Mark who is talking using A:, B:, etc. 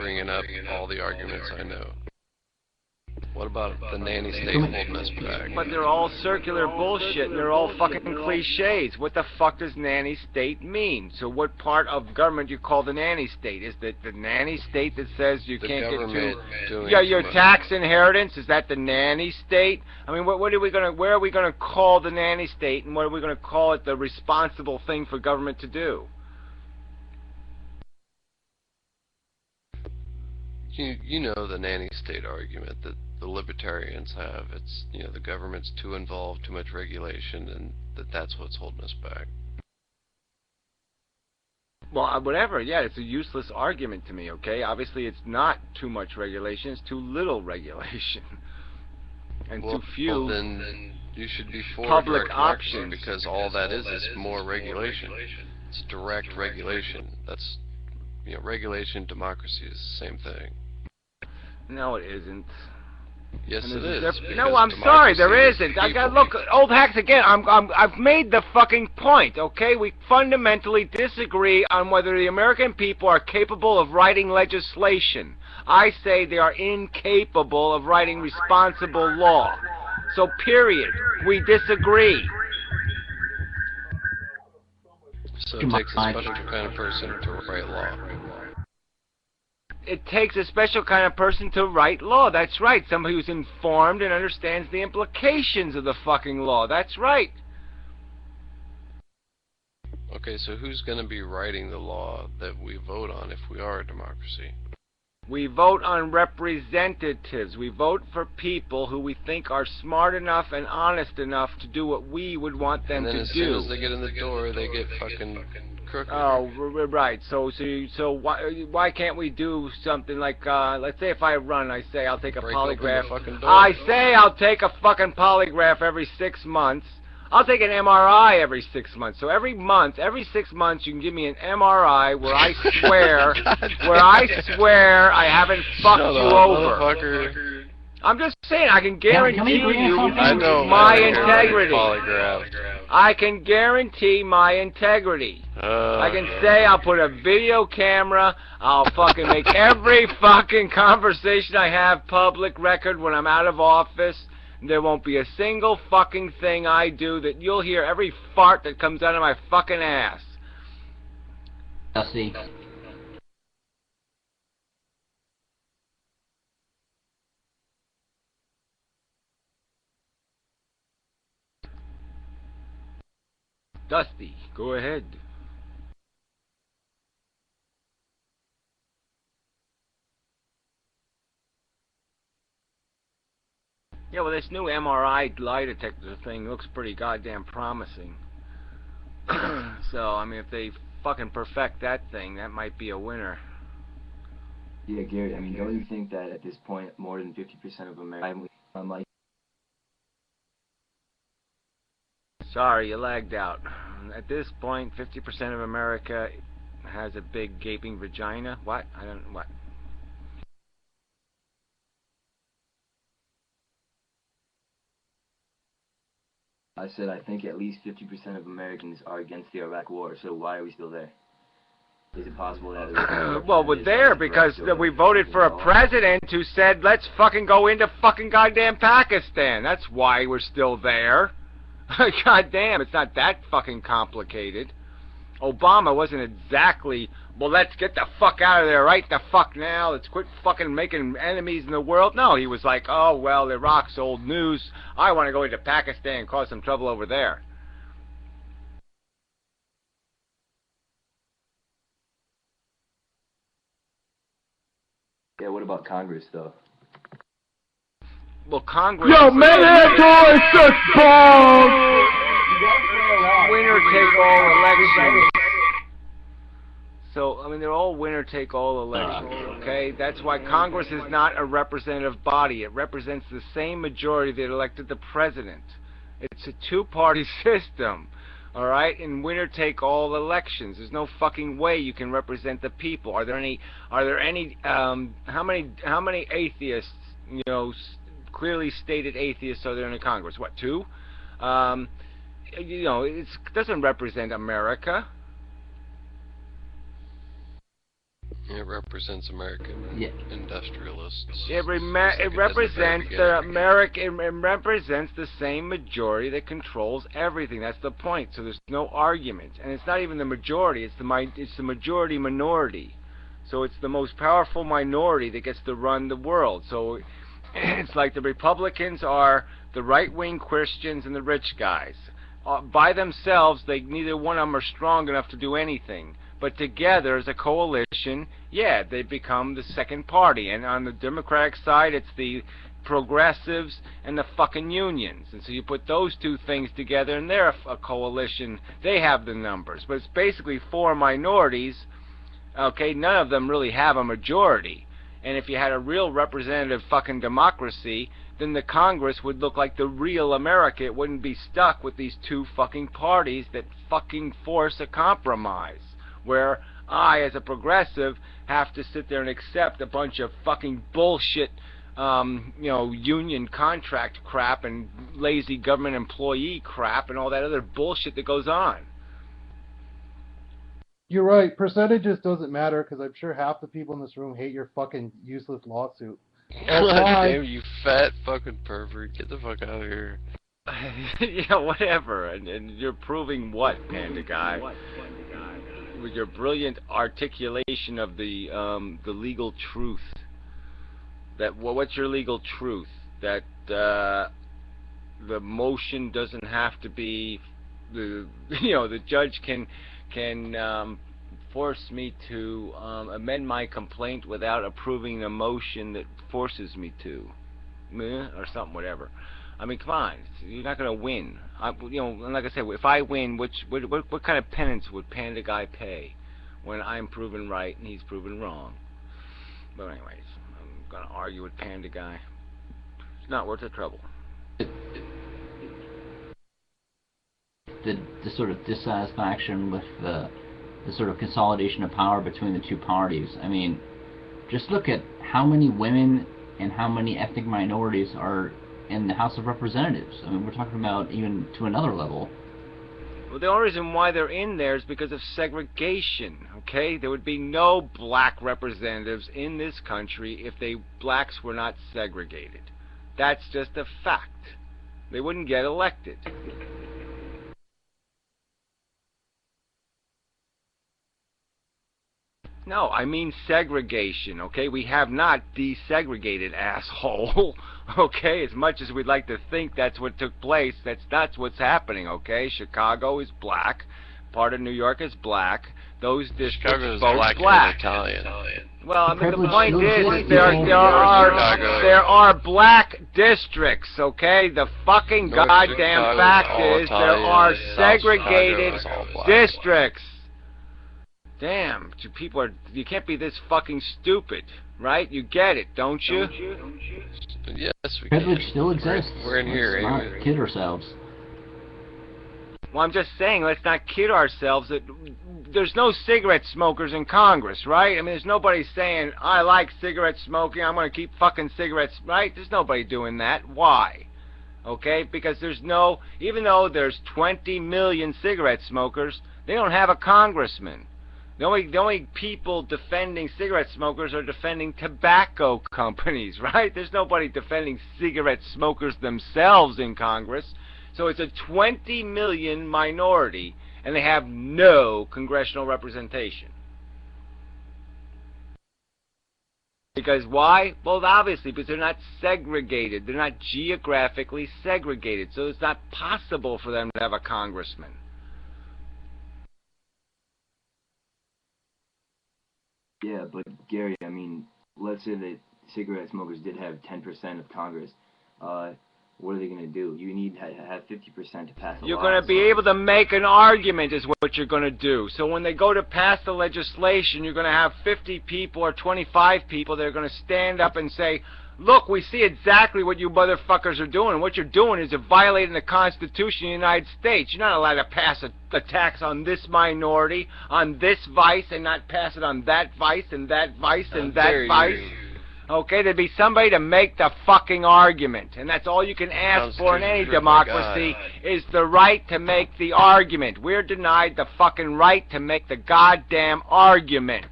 A: bringing up all the arguments I know. What about the nanny state holding us back?
B: But they're all circular bullshit, and they're all fucking cliches. What the fuck does nanny state mean? So what part of government do you call the nanny state? Is that the nanny state that says you can't get to... Yeah, your tax inheritance, is that the nanny state? I mean, where are we gonna call the nanny state, and what are we gonna call it the responsible thing for government to do?
A: You know the nanny state argument that the libertarians have. It's, you know, the government's too involved, too much regulation, and that's what's holding us back.
B: Well, whatever, yeah, it's a useless argument to me, okay? Obviously it's not too much regulation, it's too little regulation. And too few
A: well, then you should be for
B: public options.
A: Because all that is more regulation. It's direct regulation. That's, you know, regulation, democracy is the same thing.
B: No, it isn't.
A: Yes, it is.
B: No, I'm sorry, there isn't. I got look, old hacks again. I've made the fucking point. Okay, we fundamentally disagree on whether the American people are capable of writing legislation. I say they are incapable of writing responsible law. So, period. We disagree.
A: So it takes a special kind of person to write law.
B: It takes a special kind of person to write law. That's right. Somebody who's informed and understands the implications of the fucking law. That's right.
A: Okay, so who's going to be writing the law that we vote on if we are a democracy?
B: We vote on representatives. We vote for people who we think are smart enough and honest enough to do what we would want them to do.
A: And then as soon as they get in the door, they get fucking crooked.
B: Oh, right. So why can't we do something like, let's say if I run, I say I'll take a polygraph. I say I'll take a fucking polygraph every 6 months. I'll take an MRI every 6 months. So every 6 months, you can give me an MRI where I swear, I haven't fucked you over. I'm just saying, I can guarantee you my integrity. I can guarantee my integrity. I can say I'll put a video camera. I'll fucking make every fucking conversation I have public record when I'm out of office. There won't be a single fucking thing I do that you'll hear every fart that comes out of my fucking ass.
C: Dusty.
B: Dusty, go ahead. Yeah, well, this new MRI lie detector thing looks pretty goddamn promising. So, I mean, if they fucking perfect that thing, that might be a winner.
D: Yeah, Gary, I mean, don't you think that at this point, more than 50% of Americans, unlike...
B: Sorry, you lagged out. At this point, 50% of America has a big gaping vagina. What? What?
D: I said I think at least 50% of Americans are against the Iraq War, so why are we still there? Is it possible that...
B: well, we're there because we voted for a president who said, let's fucking go into fucking goddamn Pakistan. That's why we're still there. Goddamn, it's not that fucking complicated. Obama wasn't exactly, well, let's get the fuck out of there right the fuck now. Let's quit fucking making enemies in the world. No, he was like, oh, well, Iraq's old news. I want to go into Pakistan and cause some trouble over there.
D: Yeah, what about Congress, though?
B: Well, Congress...
E: Yo, mandatory support!
B: Winner take all elections. So, I mean, they're all winner take all elections, okay? That's why Congress is not a representative body. It represents the same majority that elected the president. It's a two-party system, all right? And winner take all elections. There's no fucking way you can represent the people. Are there any how many atheists, you know, clearly stated atheists are there in the Congress? What, 2? You know, it doesn't represent America.
A: It represents American industrialists.
B: It represents it represents the same majority that controls everything. That's the point. So there's no argument, and it's not even the majority. It's the majority minority. So it's the most powerful minority that gets to run the world. So it's like the Republicans are the right-wing Christians and the rich guys. By themselves, neither one of them are strong enough to do anything. But together, as a coalition, yeah, they become the second party. And on the Democratic side, it's the progressives and the fucking unions. And so you put those two things together, and they're a coalition. They have the numbers. But it's basically four minorities. Okay, none of them really have a majority. And if you had a real representative fucking democracy, then the Congress would look like the real America. It wouldn't be stuck with these two fucking parties that fucking force a compromise, where I, as a progressive, have to sit there and accept a bunch of fucking bullshit, union contract crap and lazy government employee crap and all that other bullshit that goes on.
C: You're right. Percentages doesn't matter, because I'm sure half the people in this room hate your fucking useless lawsuit.
A: Damn, you fat fucking pervert. Get the fuck out of here.
B: Yeah, whatever. And you're proving what, Panda Guy? With your brilliant articulation of the legal truth. What's your legal truth? That the motion doesn't have to be the judge can force me to amend my complaint without approving a motion that forces me to, or something, whatever. I mean, come on, you're not going to win. And like I said, if I win, what kind of penance would Panda Guy pay when I'm proven right and he's proven wrong? But anyways, I'm going to argue with Panda Guy. It's not worth the trouble.
F: The sort of dissatisfaction with the sort of consolidation of power between the two parties. I mean, just look at how many women and how many ethnic minorities are in the House of Representatives. I mean, we're talking about even to another level.
B: Well, the only reason why they're in there is because of segregation, okay? There would be no black representatives in this country if blacks were not segregated. That's just a fact. They wouldn't get elected. No, I mean segregation, okay? We have not desegregated, asshole. Okay, as much as we'd like to think that's what took place, that's what's happening, okay? Chicago is black, part of New York is black, those districts vote black.
A: Italian.
B: Well, I mean, the point is there are black districts, okay? The fucking goddamn fact is there are segregated districts. Damn, you can't be this fucking stupid, right? You get it, don't you?
A: Yes, we
F: Privilege
A: can.
F: still exists.
A: We're in here.
F: Let's not kid ourselves.
B: Well, I'm just saying, let's not kid ourselves that there's no cigarette smokers in Congress, right? I mean, there's nobody saying, I like cigarette smoking, I'm going to keep fucking cigarettes, right? There's nobody doing that. Why? Okay? Because even though there's 20 million cigarette smokers, they don't have a congressman. The only people defending cigarette smokers are defending tobacco companies, right? There's nobody defending cigarette smokers themselves in Congress. So it's a 20 million minority, and they have no congressional representation. Because why? Well, obviously, because they're not segregated. They're not geographically segregated. So it's not possible for them to have a congressman.
D: Yeah, but Gary, I mean, let's say that cigarette smokers did have 10% of Congress. What are they going to do? You need to have 50% to pass a law.
B: You're going to be able to make an argument is what you're going to do. So when they go to pass the legislation, you're going to have 50 people or 25 people that are going to stand up and say, look, we see exactly what you motherfuckers are doing. What you're doing is you're violating the Constitution of the United States. You're not allowed to pass a tax on this minority, on this vice, and not pass it on that vice, and that vice, and that vice. Okay, there'd be somebody to make the fucking argument. And that's all you can ask for in any democracy is the right to make the argument. We're denied the fucking right to make the goddamn argument.